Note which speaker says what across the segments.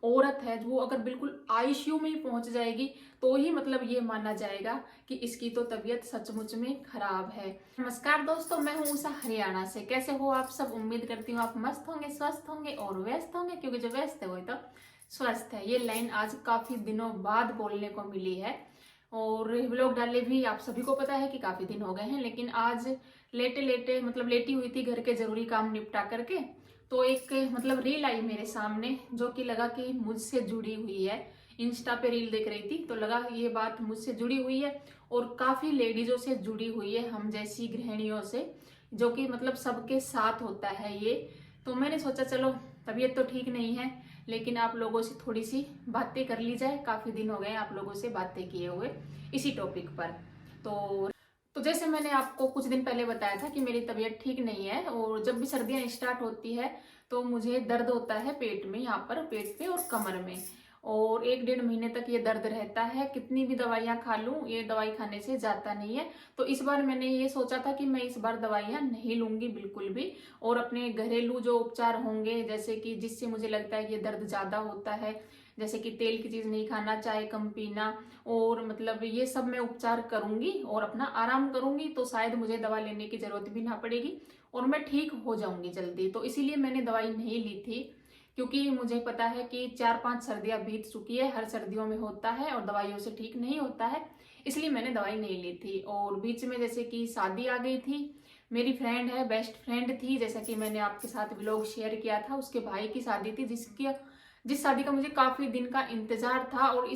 Speaker 1: औरत है वो अगर बिल्कुल आईसीयू में ही पहुंच जाएगी तो ही मतलब ये माना जाएगा कि इसकी तो तबीयत सचमुच में खराब है। नमस्कार दोस्तों, मैं हूँ उषा हरियाणा से। कैसे हो आप सब? उम्मीद करती हूँ आप मस्त होंगे, स्वस्थ होंगे और व्यस्त होंगे, क्योंकि जो व्यस्त है वही तो स्वस्थ है। ये लाइन आज काफी दिनों बाद बोलने को मिली है और व्लॉग डाले भी आप सभी को पता है कि काफी दिन हो गए हैं, लेकिन आज लेटे लेटे मतलब लेटी हुई थी घर के जरूरी काम निपटा करके, तो एक मतलब रील आई मेरे सामने जो कि लगा कि मुझसे जुड़ी हुई है। इंस्टा पे रील देख रही थी तो लगा ये बात मुझसे जुड़ी हुई है और काफी लेडीजों से जुड़ी हुई है, हम जैसी गृहिणियों से, जो कि मतलब सबके साथ होता है ये। तो मैंने सोचा चलो तबीयत तो ठीक नहीं है लेकिन आप लोगों से थोड़ी सी बातें कर ली जाए, काफी दिन हो गए आप लोगों से बातें किए हुए इसी टॉपिक पर। तो जैसे मैंने आपको कुछ दिन पहले बताया था कि मेरी तबीयत ठीक नहीं है और जब भी सर्दियां स्टार्ट होती है तो मुझे दर्द होता है पेट में, यहाँ पर पेट पे और कमर में, और 1-1.5 महीने तक ये दर्द रहता है। कितनी भी दवाइयां खा लूं ये दवाई खाने से जाता नहीं है। तो इस बार मैंने ये सोचा था कि मैं इस बार दवाइयां नहीं लूंगी बिल्कुल भी, और अपने घरेलू जो उपचार होंगे, जैसे कि जिससे मुझे लगता है कि ये दर्द ज्यादा होता है, जैसे कि तेल की चीज नहीं खाना, चाय कम पीना, और मतलब ये सब मैं उपचार करूंगी और अपना आराम करूंगी, तो शायद मुझे दवा लेने की जरूरत भी ना पड़ेगी और मैं ठीक हो जाऊंगी जल्दी। तो इसीलिए मैंने दवाई नहीं ली थी, क्योंकि मुझे पता है कि 4-5 सर्दियां बीत चुकी है, हर सर्दियों में होता है और दवाइयों से ठीक नहीं होता है, इसलिए मैंने दवाई नहीं ली थी। और बीच में जैसे कि शादी आ गई थी, मेरी फ्रेंड है, बेस्ट फ्रेंड थी, जैसा कि मैंने आपके साथ व्लॉग शेयर किया था, उसके भाई की शादी थी, जिस शादी का मुझे काफी दिन का इंतजार था। और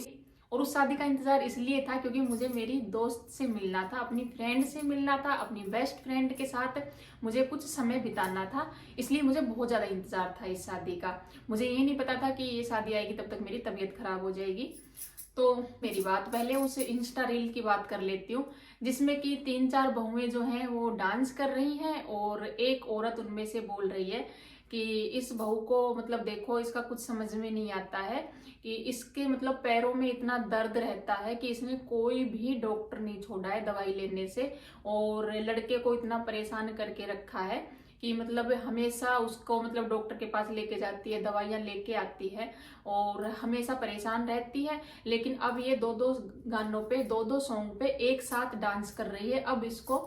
Speaker 1: उस शादी का इंतजार इसलिए था क्योंकि मुझे मेरी दोस्त से मिलना था, अपनी फ्रेंड से मिलना था, अपनी बेस्ट फ्रेंड के साथ मुझे कुछ समय बिताना था, इसलिए मुझे बहुत ज्यादा इंतजार था इस शादी का। मुझे ये नहीं पता था कि ये शादी आएगी तब तक मेरी तबीयत खराब हो जाएगी। तो मेरी बात पहले उस इंस्टा रील की बात कर लेती हूँ, जिसमें कि 3-4 बहुएं जो हैं वो डांस कर रही हैं और एक औरत उनमें से बोल रही है कि इस बहू को मतलब देखो, इसका कुछ समझ में नहीं आता है कि इसके मतलब पैरों में इतना दर्द रहता है कि इसने कोई भी डॉक्टर नहीं छोड़ा है दवाई लेने से, और लड़के को इतना परेशान करके रखा है कि मतलब हमेशा उसको मतलब डॉक्टर के पास लेके जाती है, दवाइयां लेके आती है और हमेशा परेशान रहती है। लेकिन अब ये 2-2 गानों पे, 2-2 सॉन्ग पे एक साथ डांस कर रही है, अब इसको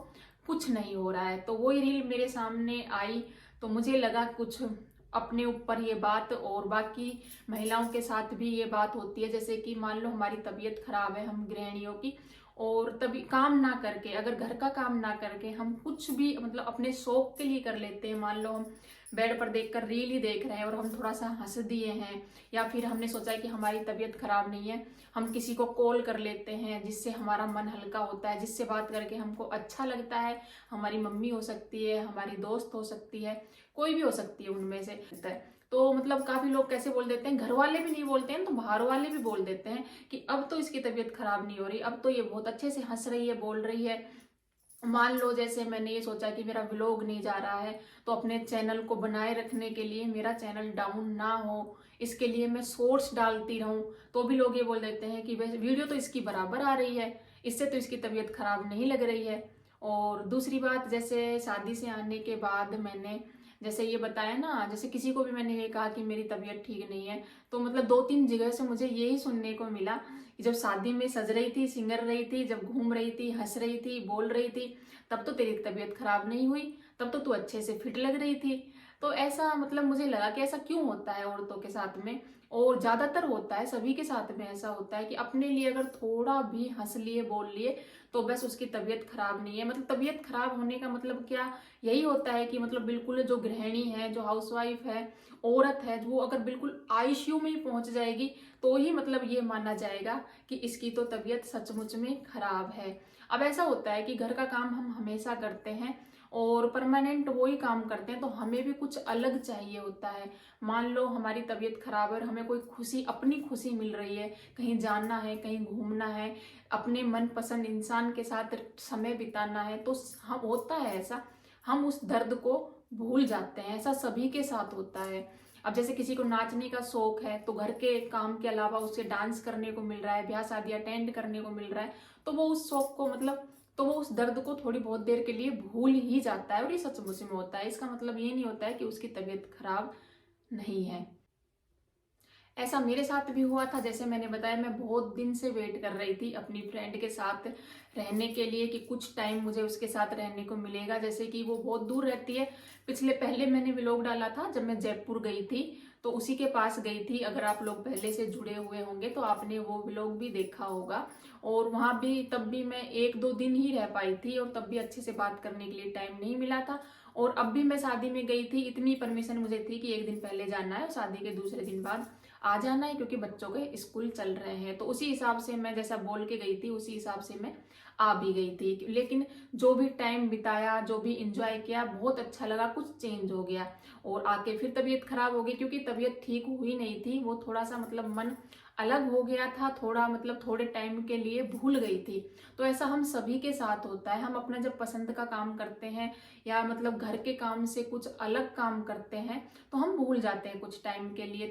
Speaker 1: कुछ नहीं हो रहा है। तो वही रील मेरे सामने आई तो मुझे लगा कुछ अपने ऊपर ये बात और बाकी महिलाओं के साथ भी ये बात होती है। जैसे कि मान लो हमारी तबीयत खराब है, हम गृहिणियों की, और तभी काम ना करके, अगर घर का काम ना करके हम कुछ भी मतलब अपने शौक के लिए कर लेते हैं। मान लो हम बेड पर देखकर रील ही देख रहे हैं और हम थोड़ा सा हंस दिए हैं, या फिर हमने सोचा है कि हमारी तबीयत खराब नहीं है, हम किसी को कॉल कर लेते हैं जिससे हमारा मन हल्का होता है, जिससे बात करके हमको अच्छा लगता है। हमारी मम्मी हो सकती है, हमारी दोस्त हो सकती है, कोई भी हो सकती है उनमें से। तो मतलब काफी लोग कैसे बोल देते हैं, घर वाले भी नहीं बोलते हैं तो बाहर वाले भी बोल देते हैं कि अब तो इसकी तबीयत खराब नहीं हो रही, अब तो ये बहुत अच्छे से हंस रही है, बोल रही है। मान लो जैसे मैंने ये सोचा कि मेरा व्लॉग नहीं जा रहा है, तो अपने चैनल को बनाए रखने के लिए, मेरा चैनल डाउन ना हो इसके लिए मैं शॉर्ट्स डालती रहूं, तो भी लोग ये बोल देते हैं कि वैसे वीडियो तो इसकी बराबर आ रही है, इससे तो इसकी तबीयत खराब नहीं लग रही है। और दूसरी बात, जैसे शादी से आने के बाद मैंने जैसे ये बताया ना, जैसे किसी को भी मैंने ये कहा कि मेरी तबीयत ठीक नहीं है, तो मतलब 2-3 जगह से मुझे यही सुनने को मिला कि जब शादी में सज रही थी, सिंगर रही थी, जब घूम रही थी, हंस रही थी, बोल रही थी, तब तो तेरी तबीयत खराब नहीं हुई, तब तो तू अच्छे से फिट लग रही थी। तो ऐसा मतलब मुझे लगा कि ऐसा क्यों होता है औरतों के साथ में, और ज्यादातर होता है, सभी के साथ में ऐसा होता है कि अपने लिए अगर थोड़ा भी हंस लिए, बोल लिए, तो बस उसकी तबीयत खराब नहीं है। मतलब तबीयत खराब होने का मतलब क्या, यही होता है कि मतलब बिल्कुल जो गृहिणी है, जो हाउसवाइफ है, औरत है, वो अगर बिल्कुल आईसीयू में ही पहुंच जाएगी तो ही मतलब ये माना जाएगा कि इसकी तो तबीयत सचमुच में खराब है। अब ऐसा होता है कि घर का काम हम हमेशा करते हैं और परमानेंट वही काम करते हैं, तो हमें भी कुछ अलग चाहिए होता है। मान लो हमारी तबीयत खराब है और हमें कोई खुशी, अपनी खुशी मिल रही है, कहीं जाना है, कहीं घूमना है, अपने मनपसंद इंसान के साथ समय बिताना है, तो हम होता है ऐसा, हम उस दर्द को भूल जाते हैं। ऐसा सभी के साथ होता है। अब जैसे किसी को नाचने का शौक है तो घर के काम के अलावा उसे डांस करने को मिल रहा है, ब्याह शादी अटेंड करने को मिल रहा है, तो वो उस शौक को मतलब, तो वो उस दर्द को थोड़ी बहुत देर के लिए भूल ही जाता है। और ये सचमुच में होता है, इसका मतलब ये नहीं होता है कि उसकी तबीयत खराब नहीं है। ऐसा मेरे साथ भी हुआ था। जैसे मैंने बताया, मैं बहुत दिन से वेट कर रही थी अपनी फ्रेंड के साथ रहने के लिए कि कुछ टाइम मुझे उसके साथ रहने को मिलेगा। जैसे कि वो बहुत दूर रहती है। पहले मैंने व्लॉग डाला था जब मैं जयपुर गई थी, तो उसी के पास गई थी। अगर आप लोग पहले से जुड़े हुए होंगे तो आपने वो व्लॉग भी देखा होगा। और वहां भी तब भी मैं 1-2 दिन ही रह पाई थी, और तब भी अच्छे से बात करने के लिए टाइम नहीं मिला था। और अब भी मैं शादी में गई थी, इतनी परमिशन मुझे थी कि एक दिन पहले जाना है और शादी के दूसरे दिन बाद आ जाना है, क्योंकि बच्चों के स्कूल चल रहे हैं। तो उसी हिसाब से मैं जैसा बोल के गई थी, उसी हिसाब से मैं आ भी गई थी। लेकिन जो भी टाइम बिताया, जो भी इंजॉय किया, बहुत अच्छा लगा। कुछ चेंज हो गया और आके फिर तबीयत खराब हो गई, क्योंकि तबीयत ठीक हुई नहीं थी। वो थोड़ा सा मतलब मन अलग हो गया था, थोड़ा मतलब थोड़े टाइम के लिए भूल गई थी। तो ऐसा हम सभी के साथ होता है। हम अपना जब पसंद का काम करते हैं या मतलब घर के काम से कुछ अलग काम करते हैं तो हम भूल जाते हैं कुछ टाइम के लिए।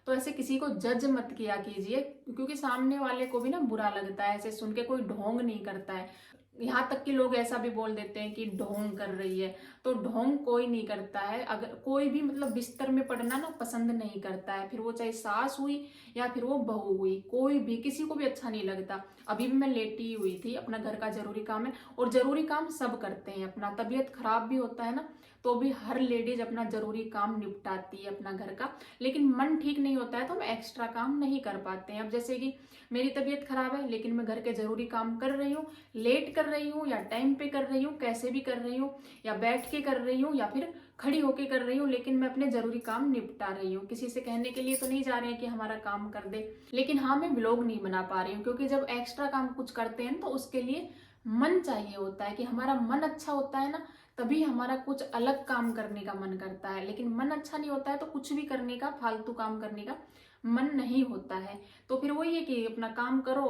Speaker 1: तो ऐसे किसी को जज मत किया कीजिए, क्योंकि सामने वाले को भी ना बुरा लगता है। ऐसे सुन के कोई ढोंग नहीं करता है। यहाँ तक कि लोग ऐसा भी बोल देते हैं कि ढोंग कर रही है। तो ढोंग कोई नहीं करता है। अगर कोई भी मतलब बिस्तर में पड़ना ना पसंद नहीं करता है, फिर वो चाहे सास हुई या फिर वो बहू हुई, कोई भी किसी को भी अच्छा नहीं लगता। अभी भी मैं लेटी हुई थी, अपना घर का जरूरी काम है। और जरूरी काम सब करते हैं अपना। तबीयत खराब भी होता है ना, तो भी हर लेडीज अपना जरूरी काम निपटाती है अपना घर का। लेकिन मन ठीक नहीं होता है तो हम एक्स्ट्रा काम नहीं कर पाते हैं। अब जैसे कि मेरी तबीयत खराब है, लेकिन मैं घर के जरूरी काम कर रही हूँ, लेट कर रही हूँ या टाइम पे कर रही हूँ, कैसे भी कर रही हूँ, या बैठ के कर रही हूँ या फिर खड़ी होके कर रही हूँ, लेकिन मैं अपने जरूरी काम निपटा रही हूँ। किसी से कहने के लिए तो नहीं जा रहे हैं कि हमारा काम कर दे। लेकिन हाँ, मैं व्लॉग नहीं बना पा रही हूँ, क्योंकि जब एक्स्ट्रा काम कुछ करते हैं तो उसके लिए मन चाहिए होता है। कि हमारा मन अच्छा होता है ना, तभी हमारा कुछ अलग काम करने का मन करता है। लेकिन मन अच्छा नहीं होता है तो कुछ भी करने का, फालतू काम करने का मन नहीं होता है। तो फिर वही है कि अपना काम करो,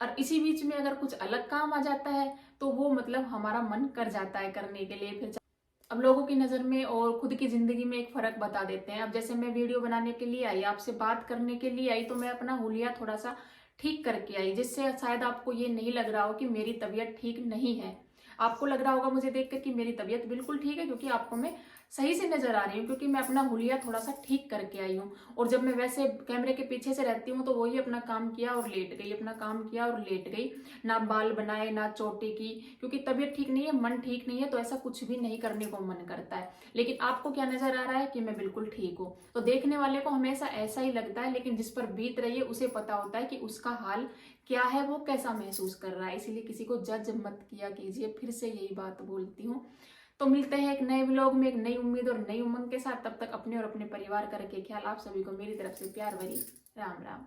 Speaker 1: और इसी बीच में अगर कुछ अलग काम आ जाता है तो वो मतलब हमारा मन कर जाता है करने के लिए। फिर अब लोगों की नज़र में और खुद की ज़िंदगी में एक फ़र्क बता देते हैं। अब जैसे मैं वीडियो बनाने के लिए आई, आपसे बात करने के लिए आई, तो मैं अपना हुलिया थोड़ा सा ठीक करके आई, जिससे शायद आपको ये नहीं लग रहा हो कि मेरी तबीयत ठीक नहीं है। आपको लग रहा होगा मुझे देखकर कि मेरी तबीयत बिल्कुल ठीक है, क्योंकि आपको मैं सही से नजर आ रही हूँ, क्योंकि मैं अपना हुलिया थोड़ा सा ठीक करके आई हूँ। और जब मैं वैसे कैमरे के पीछे से रहती हूँ तो वही अपना काम किया और लेट गई, अपना काम किया और लेट गई। ना बाल बनाए, ना चोटी की, क्योंकि तबीयत ठीक नहीं है, मन ठीक नहीं है, तो ऐसा कुछ भी नहीं करने को मन करता है। लेकिन आपको क्या नजर आ रहा है कि मैं बिल्कुल ठीक हूँ। तो देखने वाले को हमेशा ऐसा ही लगता है, लेकिन जिस पर बीत रही है उसे पता होता है कि उसका हाल क्या है, वो कैसा महसूस कर रहा है। इसीलिए किसी को जज मत किया कीजिए, फिर से यही बात बोलती हूँ। तो मिलते हैं एक नए व्लॉग में, एक नई उम्मीद और नई उमंग के साथ। तब तक अपने और अपने परिवार का रखिए ख्याल। आप सभी को मेरी तरफ से प्यार भरी राम राम।